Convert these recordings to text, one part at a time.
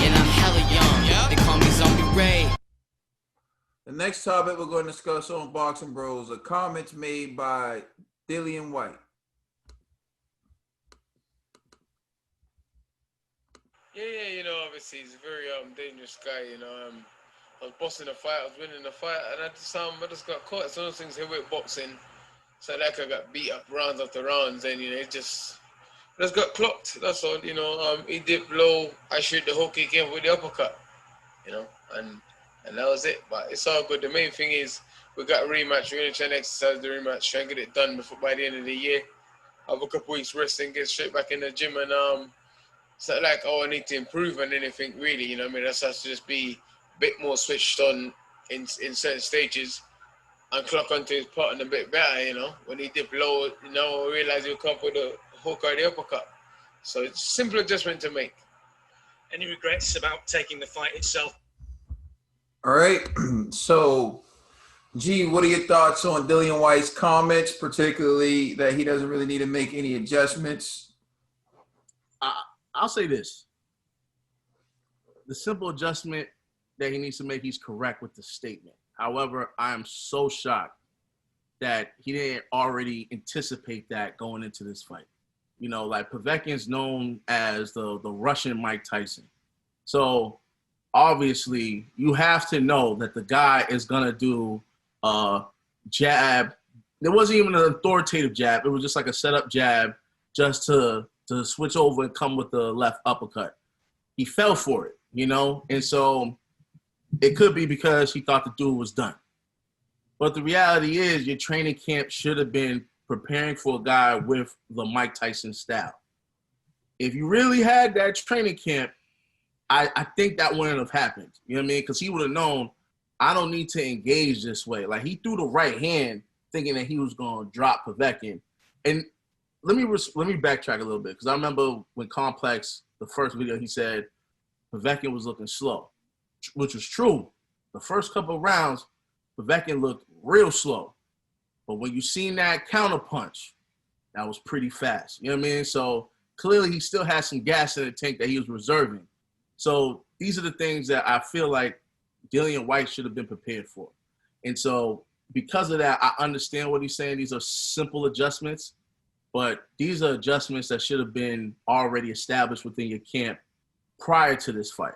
And I'm hella young. They call me Zombie Ray. The next topic we're going to discuss on Boxing Bros are comments made by Dillian Whyte. Yeah, you know, obviously he's a very dangerous guy, you know. I was bossing the fight, I was winning the fight, and I just got caught. Some of those things heavyweight boxing. So like I got beat up rounds after rounds, and you know, it just got clocked. That's all, you know. He dipped low, I shoot the hook again with the uppercut, you know, and that was it. But it's all good. The main thing is we got a rematch. We're gonna try and exercise the rematch, try and get it done before by the end of the year. Have a couple weeks rest and get straight back in the gym, and it's not like, oh, I need to improve on anything really, you know what I mean? That's has to just be a bit more switched on in certain stages and clock onto his pattern a bit better, you know? When he dip low, you know, I realize he'll come with the hook or the uppercut. So it's a simple adjustment to make. Any regrets about taking the fight itself? All right. So, G, what are your thoughts on Dillian Whyte's comments, particularly that he doesn't really need to make any adjustments? I'll say this. The simple adjustment that he needs to make, he's correct with the statement. However, I am so shocked that he didn't already anticipate that going into this fight. You know, like Povetkin's known as the Russian Mike Tyson. So obviously you have to know that the guy is going to do a jab. There wasn't even an authoritative jab. It was just like a setup jab just to switch over and come with the left uppercut. He fell for it, you know? And so it could be because he thought the dude was done. But the reality is your training camp should have been preparing for a guy with the Mike Tyson style. If you really had that training camp, I think that wouldn't have happened. You know what I mean? Because he would have known, I don't need to engage this way. Like, he threw the right hand thinking that he was going to drop Povetkin. And let me backtrack a little bit, because I remember when Complex, the first video, he said Povetkin was looking slow, which was true. The first couple of rounds, Povetkin looked real slow. But when you seen that counter punch, that was pretty fast. You know what I mean? So clearly he still had some gas in the tank that he was reserving. So these are the things that I feel like Dillian Whyte should have been prepared for. And so because of that, I understand what he's saying. These are simple adjustments. But these are adjustments that should have been already established within your camp prior to this fight.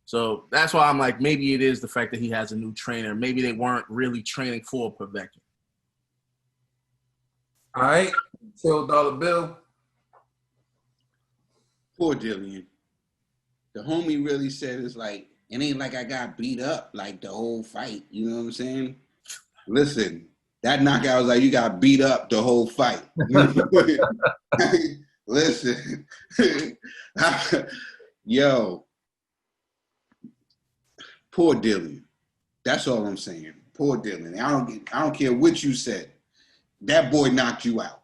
So that's why I'm like, maybe it is the fact that he has a new trainer. Maybe they weren't really training for Povetkin. All right. So, Dollar Bill. Poor Dillian. The homie really said it's like, it ain't like I got beat up like the whole fight. You know what I'm saying? Listen. That knockout was like, you got beat up the whole fight. Listen. Yo. Poor Dillian. That's all I'm saying. Poor Dillian. I don't care what you said. That boy knocked you out.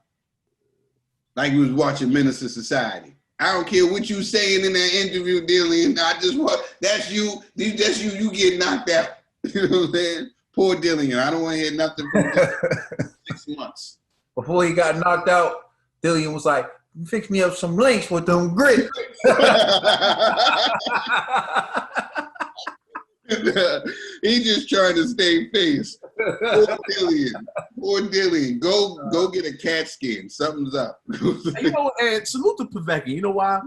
Like you was watching Menace to Society. I don't care what you saying in that interview, Dillian. That's you. You get knocked out. You know what I'm saying? Poor Dillian. I don't want to hear nothing from him 6 months. Before he got knocked out, Dillian was like, fix me up some links with them grits. He just trying to stay face. Poor Dillian. Poor Dillian. Go get a cat skin. Something's up. You know, and salute to Povetkin. You know why?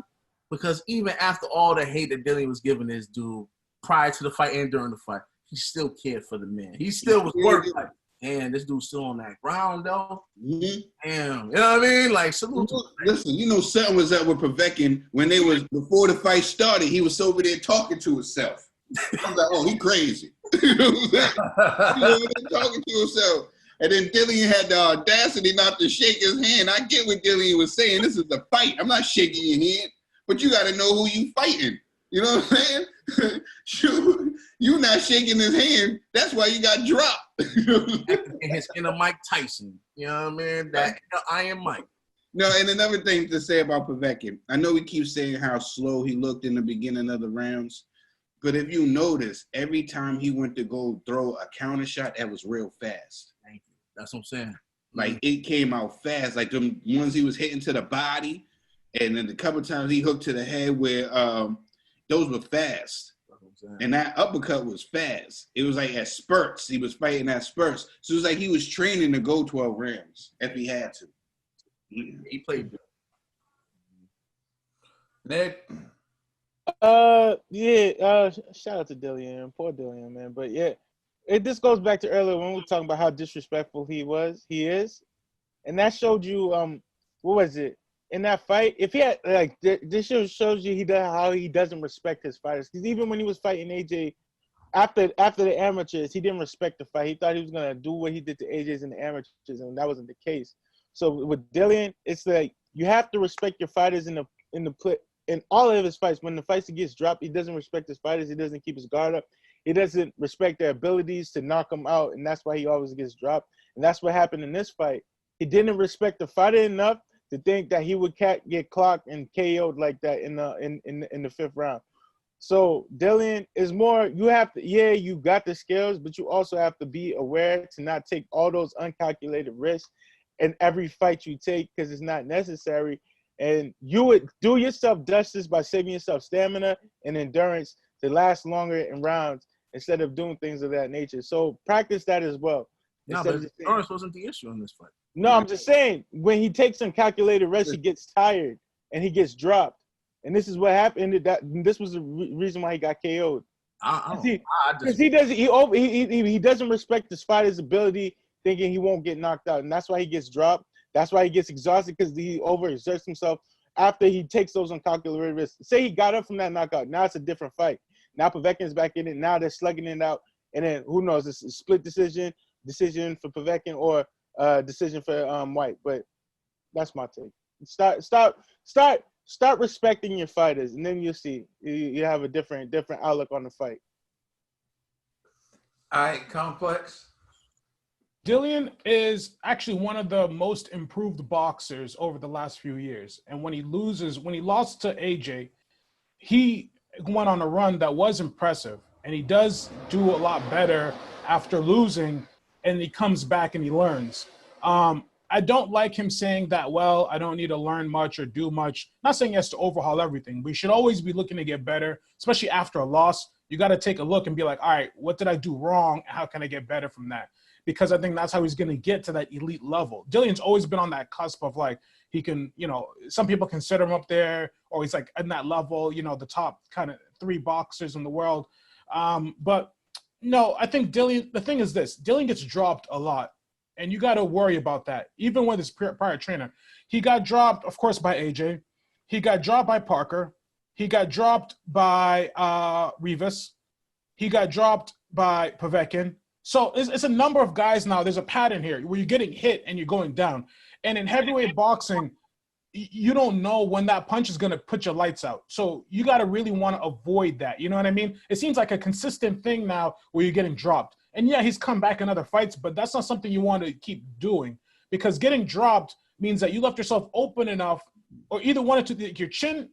Because even after all the hate that Dillian was giving this dude prior to the fight and during the fight, he still cared for the man. He still was working. Like, damn, this dude's still on that ground, though. Mm-hmm. Damn. You know what I mean? Like, salute. Listen, you know something was up with Povetkin when before the fight started, he was over there talking to himself. I was like, oh, he crazy. You know what I'm saying? He was over there talking to himself. And then Dillian had the audacity not to shake his hand. I get what Dillian was saying. This is a fight. I'm not shaking your hand. But you got to know who you fighting. You know what I'm saying? You not shaking his hand. That's why you got dropped. And his inner Mike Tyson. You know what I mean? That Iron Mike. No, and another thing to say about Povetkin. I know we keep saying how slow he looked in the beginning of the rounds. But if you notice, every time he went to go throw a counter shot, that was real fast. Thank you. That's what I'm saying. Like, it came out fast. Like, the ones he was hitting to the body, and then a couple times he hooked to the head where those were fast. And that uppercut was fast. It was like at spurts. He was fighting at spurts. So it was like he was training to go 12 rounds if he had to. He played good. Nick? Shout out to Dillian. Poor Dillian, man. But yeah, this goes back to earlier when we were talking about how disrespectful he is. And that showed you, what was it? In that fight, if he had, like, this shows you how he doesn't respect his fighters. Because even when he was fighting AJ, after the amateurs, he didn't respect the fight. He thought he was going to do what he did to AJ's in the amateurs, and that wasn't the case. So with Dillian, it's like you have to respect your fighters in all of his fights. When the fights gets dropped, he doesn't respect his fighters. He doesn't keep his guard up. He doesn't respect their abilities to knock them out, and that's why he always gets dropped. And that's what happened in this fight. He didn't respect the fighter enough to think that he would get clocked and KO'd like that in the fifth round. So Dillian is more, you have to, you got the skills, but you also have to be aware to not take all those uncalculated risks in every fight you take, because it's not necessary. And you would do yourself justice by saving yourself stamina and endurance to last longer in rounds instead of doing things of that nature. So practice that as well. No, but endurance wasn't the issue in this fight. No, I'm just saying, when he takes some calculated rest, he gets tired and he gets dropped. And this is what happened. This was the reason why he got KO'd. Because he doesn't respect his fighter's ability, thinking he won't get knocked out. And that's why he gets dropped. That's why he gets exhausted, because he overexerts himself after he takes those uncalculated risks. Say he got up from that knockout. Now it's a different fight. Now Povetkin's back in it. Now they're slugging it out. And then who knows, it's a split decision for Povetkin, or decision for Whyte. But that's my take. Start respecting your fighters, and then you'll see you have a different outlook on the fight. All right, Complex. Dillian is actually one of the most improved boxers over the last few years. And when he lost to AJ, he went on a run that was impressive. And he does do a lot better after losing, and he comes back and he learns. I don't like him saying that, well, I don't need to learn much or do much. Not saying he has to overhaul everything. We should always be looking to get better, especially after a loss. You got to take a look and be like, all right, what did I do wrong? How can I get better from that? Because I think that's how he's going to get to that elite level. Dillian's always been on that cusp of, like, he can, some people consider him up there, or he's like in that level, the top kind of 3 boxers in the world. But no, I think Dillian, the thing is this, Dillian gets dropped a lot. And you got to worry about that. Even with his prior trainer, he got dropped, of course, by AJ. He got dropped by Parker. He got dropped by Rivas. He got dropped by Povetkin. So it's a number of guys now. There's a pattern here where you're getting hit and you're going down. And in heavyweight boxing, you don't know when that punch is going to put your lights out. So you got to really want to avoid that. You know what I mean? It seems like a consistent thing now where you're getting dropped. And yeah, he's come back in other fights, but that's not something you want to keep doing, because getting dropped means that you left yourself open enough, or either one or two, your chin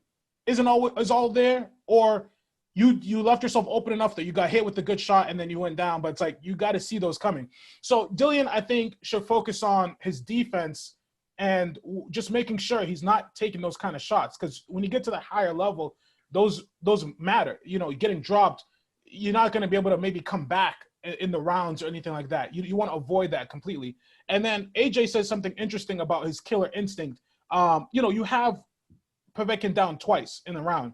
is all there, or you left yourself open enough that you got hit with a good shot and then you went down. But it's like, you got to see those coming. So Dillian, I think, should focus on his defense and just making sure he's not taking those kind of shots, because when you get to the higher level, those matter. Getting dropped, you're not going to be able to maybe come back in the rounds or anything like that. You want to avoid that completely. And then AJ says something interesting about his killer instinct. You have Povetkin down twice in the round.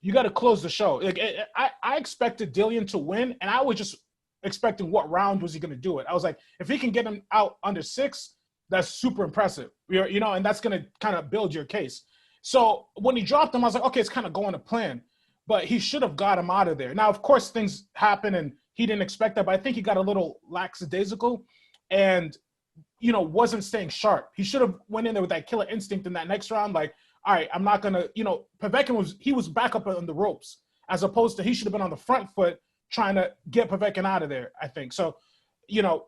You got to close the show. Like, I expected Dillian to win, and I was just expecting what round was he going to do it. I was like, if he can get him out under 6, that's super impressive. And that's going to kind of build your case. So when he dropped him, I was like, okay, it's kind of going to plan. But he should have got him out of there. Now, of course, things happen, and he didn't expect that, but I think he got a little lackadaisical and, wasn't staying sharp. He should have went in there with that killer instinct in that next round. Like, all right, I'm not going to, Povetkin was back up on the ropes, as opposed to he should have been on the front foot trying to get Povetkin out of there, I think. So,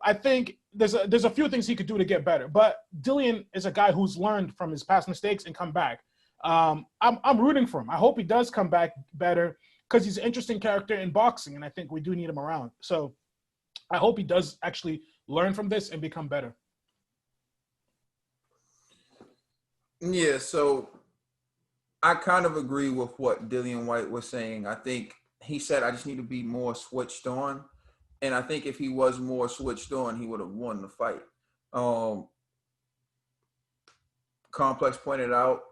I think there's a few things he could do to get better. But Dillian is a guy who's learned from his past mistakes and come back. I'm rooting for him. I hope he does come back better, because he's an interesting character in boxing, and I think we do need him around. So I hope he does actually learn from this and become better. Yeah, so I kind of agree with what Dillian Whyte was saying. I think he said, I just need to be more switched on. And I think if he was more switched on, he would have won the fight. Complex pointed out,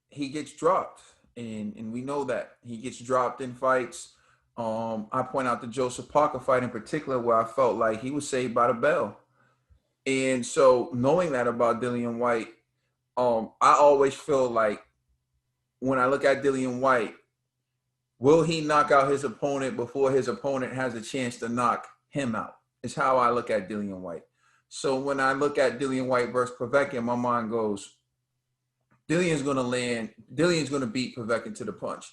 he gets dropped. And we know that. He gets dropped in fights. I point out the Joseph Parker fight in particular where I felt like he was saved by the bell. And so knowing that about Dillian Whyte, I always feel like when I look at Dillian Whyte, will he knock out his opponent before his opponent has a chance to knock him out? Is how I look at Dillian Whyte. So when I look at Dillian Whyte versus Povetkin, my mind goes, Dillian's going to beat Povetkin to the punch.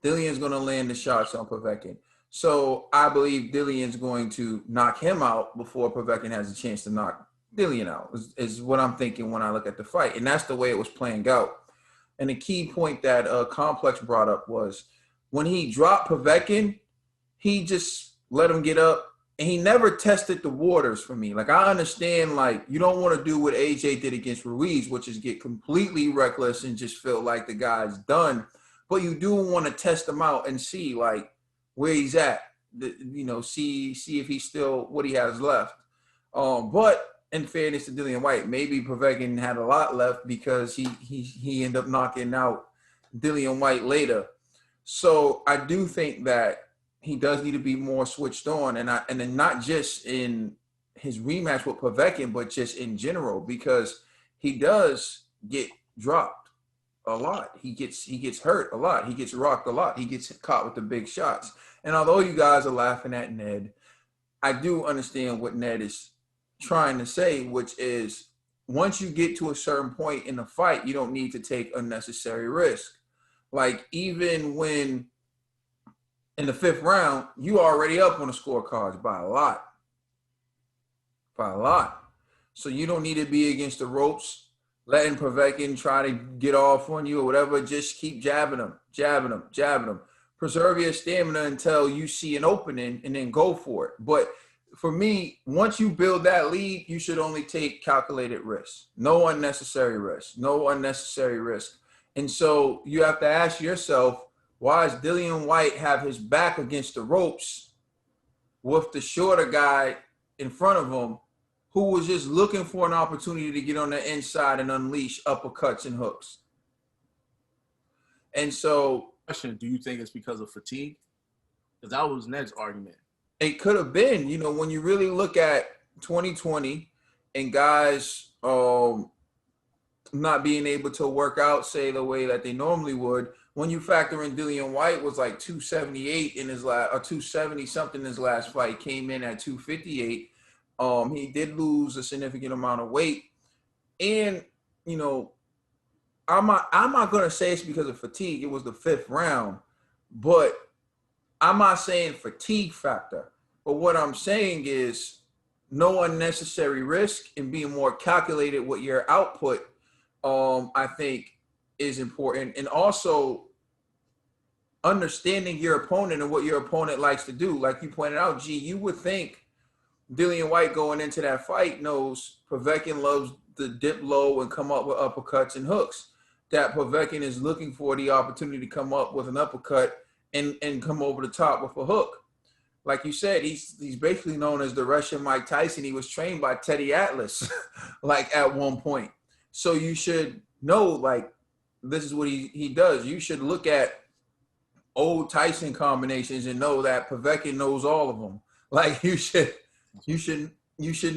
Dillian's going to land the shots on Povetkin. So I believe Dillian's going to knock him out before Povetkin has a chance to knock Dillian out, is what I'm thinking when I look at the fight. And that's the way it was playing out. And the key point that Complex brought up was when he dropped Povetkin, he just let him get up, and he never tested the waters for me. Like, I understand, like, you don't want to do what AJ did against Ruiz, which is get completely reckless and just feel like the guy's done. But you do want to test him out and see, like, where he's at. See if he's still what he has left. But in fairness to Dillian Whyte, maybe Povetkin had a lot left because he ended up knocking out Dillian Whyte later. So I do think that he does need to be more switched on, and then not just in his rematch with Povetkin, but just in general, because he does get dropped a lot. He gets hurt a lot. He gets rocked a lot. He gets caught with the big shots. And although you guys are laughing at Ned, I do understand what Ned is trying to say, which is once you get to a certain point in the fight, you don't need to take unnecessary risk. Like, even when in the 5th round, you already up on the scorecards by a lot. By a lot. So you don't need to be against the ropes, letting Povetkin try to get off on you or whatever. Just keep jabbing him, jabbing him, jabbing him. Preserve your stamina until you see an opening and then go for it. But for me, once you build that lead, you should only take calculated risks. No unnecessary risk. No unnecessary risk. And so you have to ask yourself, why does Dillian Whyte have his back against the ropes with the shorter guy in front of him who was just looking for an opportunity to get on the inside and unleash uppercuts and hooks? And so, question, do you think it's because of fatigue? Because that was Ned's argument. It could have been, when you really look at 2020 and guys not being able to work out, say, the way that they normally would, when you factor in Dillian Whyte was like 278 in his last, or 270 something in his last fight, came in at 258. He did lose a significant amount of weight. And, I'm not going to say it's because of fatigue. It was the 5th round, but I'm not saying fatigue factor. But what I'm saying is no unnecessary risk and being more calculated with your output, I think is important. And also understanding your opponent and what your opponent likes to do. Like you pointed out, G, you would think Dillian Whyte going into that fight knows Povetkin loves the dip low and come up with uppercuts and hooks. That Povetkin is looking for the opportunity to come up with an uppercut and come over the top with a hook. Like you said, he's basically known as the Russian Mike Tyson. He was trained by Teddy Atlas, like at one point. So you should know, like, this is what he does. You should look at old Tyson combinations and know that Povetkin knows all of them. Like you should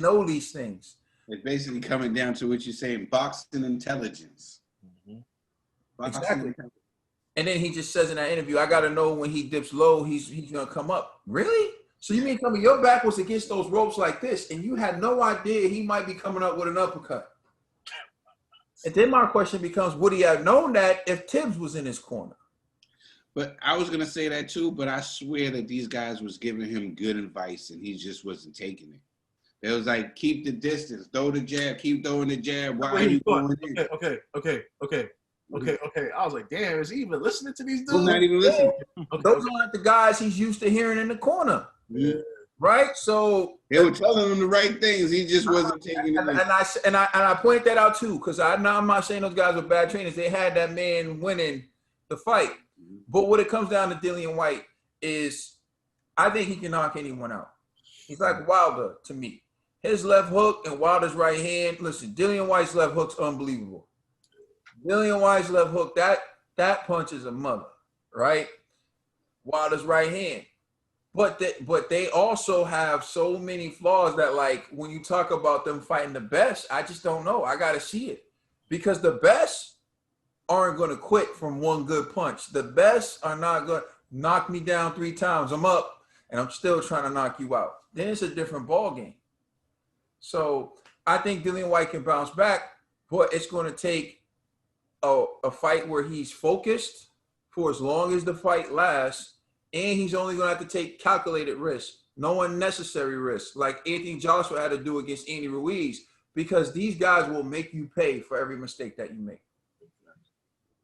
know these things. It's basically coming down to what you're saying, boxing intelligence. Mm-hmm. Boxing Exactly. intelligence. And then he just says in that interview, I got to know when he dips low, he's going to come up. Really? So you mean tell me your back was against those ropes like this and you had no idea he might be coming up with an uppercut? And then my question becomes, would he have known that if Tibbs was in his corner? But I was going to say that too, but I swear that these guys was giving him good advice and he just wasn't taking it. It was like, keep the distance, throw the jab, keep throwing the jab. Why are you going in? Okay. I was like, damn, is he even listening to these dudes? I'm not even listening. Those aren't the guys he's used to hearing in the corner. Yeah. Right? So they were telling him the right things. He just wasn't taking it. And I point that out too, because I'm not saying those guys were bad trainers. They had that man winning the fight. But what it comes down to Dillian Whyte is I think he can knock anyone out. He's like Wilder to me. His left hook and Wilder's right hand. Listen, Dillian Whyte's left hook's unbelievable. Dillian Whyte's left hook, that punch is a mother, right? Wilder's right hand. But they also have so many flaws that, like, when you talk about them fighting the best, I just don't know. I got to see it. Because the best aren't going to quit from one good punch. The best are not going to knock me down 3 times. I'm up, and I'm still trying to knock you out. Then it's a different ball game. So I think Dillian Whyte can bounce back, but it's going to take a fight where he's focused for as long as the fight lasts, and he's only going to have to take calculated risks, no unnecessary risks, like Anthony Joshua had to do against Andy Ruiz, because these guys will make you pay for every mistake that you make.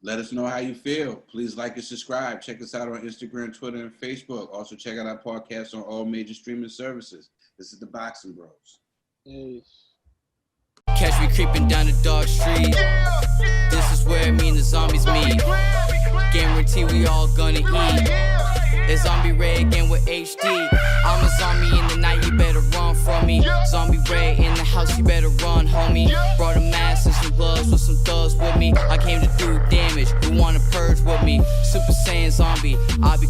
Let us know how you feel. Please like and subscribe. Check us out on Instagram, Twitter, and Facebook. Also, check out our podcast on all major streaming services. This is the Boxing Bros. Catch me creeping down the dark street. This is where me and the zombies meet. Guarantee we all gonna eat. It's Zombie Ray again with HD. I'm a zombie in the night, you better run from me. Zombie Ray in the house, you better run, homie. Brought a mask and some gloves with some thugs with me. I came to do damage, you wanna purge with me. Super Saiyan zombie, I'll be